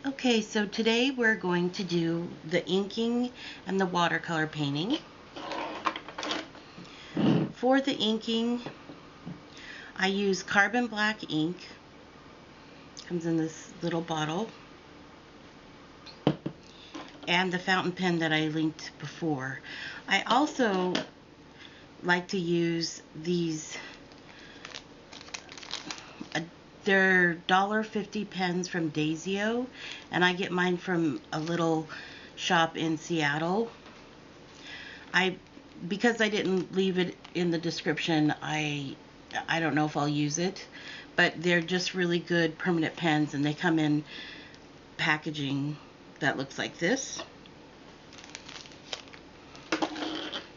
Okay, so today we're going to do the inking and the watercolor painting. For the inking, I use carbon black ink. Comes in this little bottle. And the fountain pen that I linked before. I also like to use these, they're $1.50 pens from Daisio, and I get mine from a little shop in Seattle. Because I didn't leave it in the description, I don't know if I'll use it, but they're just really good permanent pens, and they come in packaging that looks like this.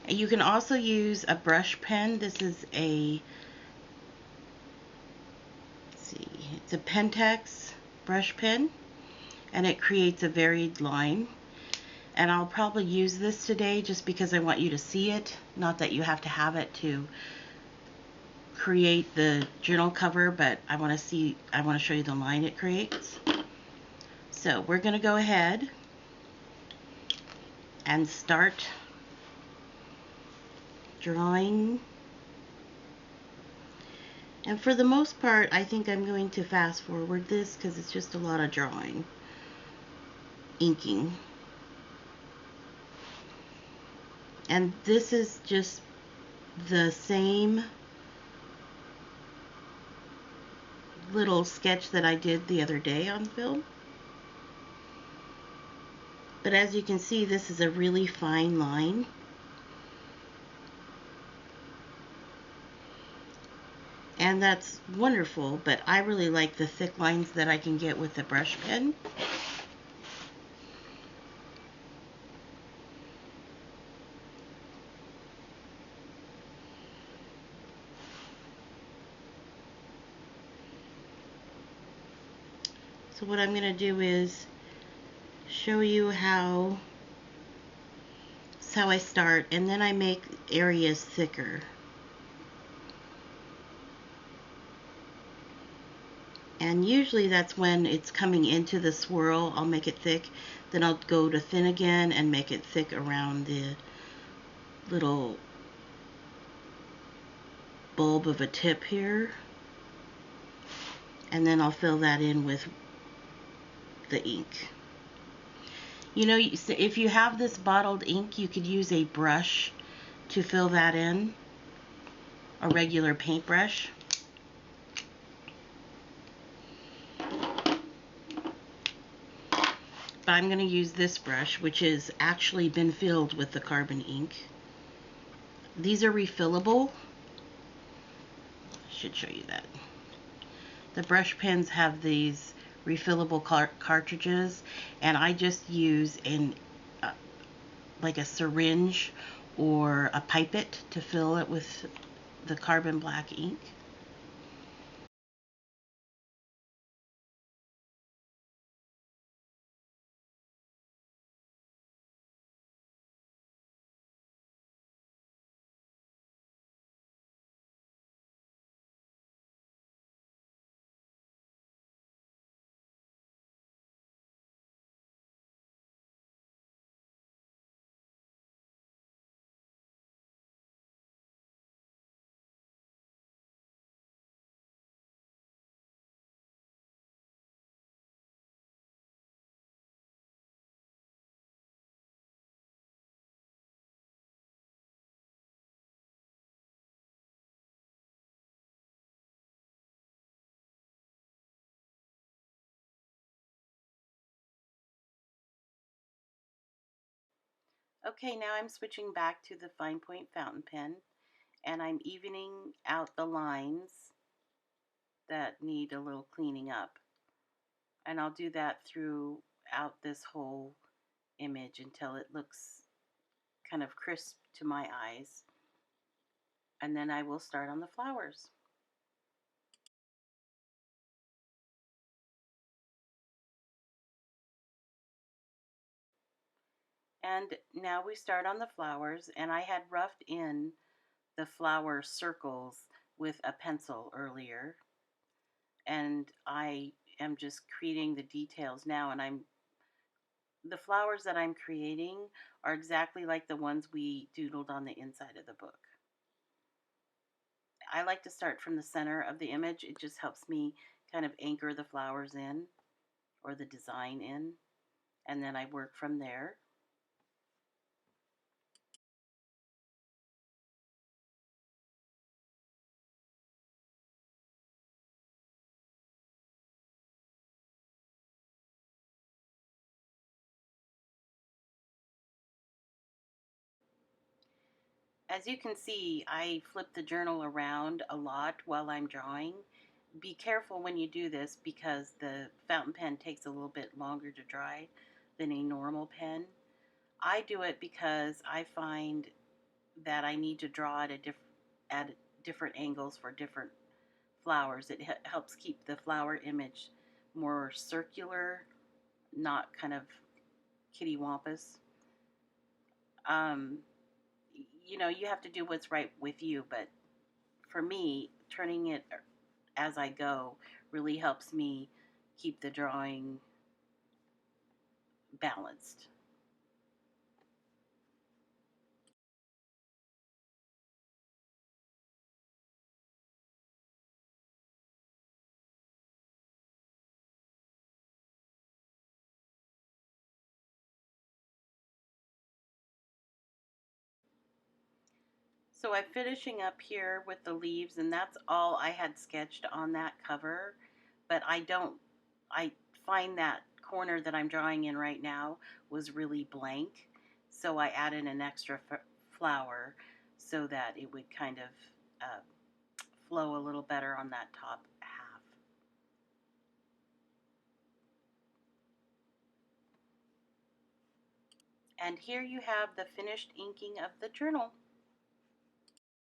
You can also use a brush pen. This is a, let's see, it's a Pentex brush pen, and it creates a varied line. And I'll probably use this today just because I want you to see it, not that you have to have it to create the journal cover, but I want to show you the line it creates. So we're going to go ahead and start drawing. And for the most part, I think I'm going to fast forward this because it's just a lot of drawing, inking. And this is just the same little sketch that I did the other day on film. But as you can see, this is a really fine line. And that's wonderful, but I really like the thick lines that I can get with the brush pen. So what I'm going to do is show you how I start, and then I make areas thicker. And usually that's when it's coming into the swirl, I'll make it thick. Then I'll go to thin again and make it thick around the little bulb of a tip here. And then I'll fill that in with the ink. You know, if you have this bottled ink, you could use a brush to fill that in, a regular paintbrush. But I'm going to use this brush, which has actually been filled with the carbon ink. These are refillable. I should show you that. The brush pens have these refillable cartridges, and I just use like a syringe or a pipette to fill it with the carbon black ink. Okay, now I'm switching back to the fine point fountain pen, and I'm evening out the lines that need a little cleaning up. And I'll do that throughout this whole image until it looks kind of crisp to my eyes. And then I will start on the flowers. And now we start on the flowers, and I had roughed in the flower circles with a pencil earlier, and I am just creating the details now, and the flowers that I'm creating are exactly like the ones we doodled on the inside of the book. I like to start from the center of the image. It just helps me kind of anchor the flowers in, or the design in, and then I work from there. As you can see, I flip the journal around a lot while I'm drawing. Be careful when you do this because the fountain pen takes a little bit longer to dry than a normal pen. I do it because I find that I need to draw at different angles for different flowers. It helps keep the flower image more circular, not kind of kitty wampus. Um, you have to do what's right with you, but for me, turning it as I go really helps me keep the drawing balanced. So I'm finishing up here with the leaves, and that's all I had sketched on that cover. But I find that corner that I'm drawing in right now was really blank. So I added an extra flower so that it would kind of uh, flow a little better on that top half. And here you have the finished inking of the journal.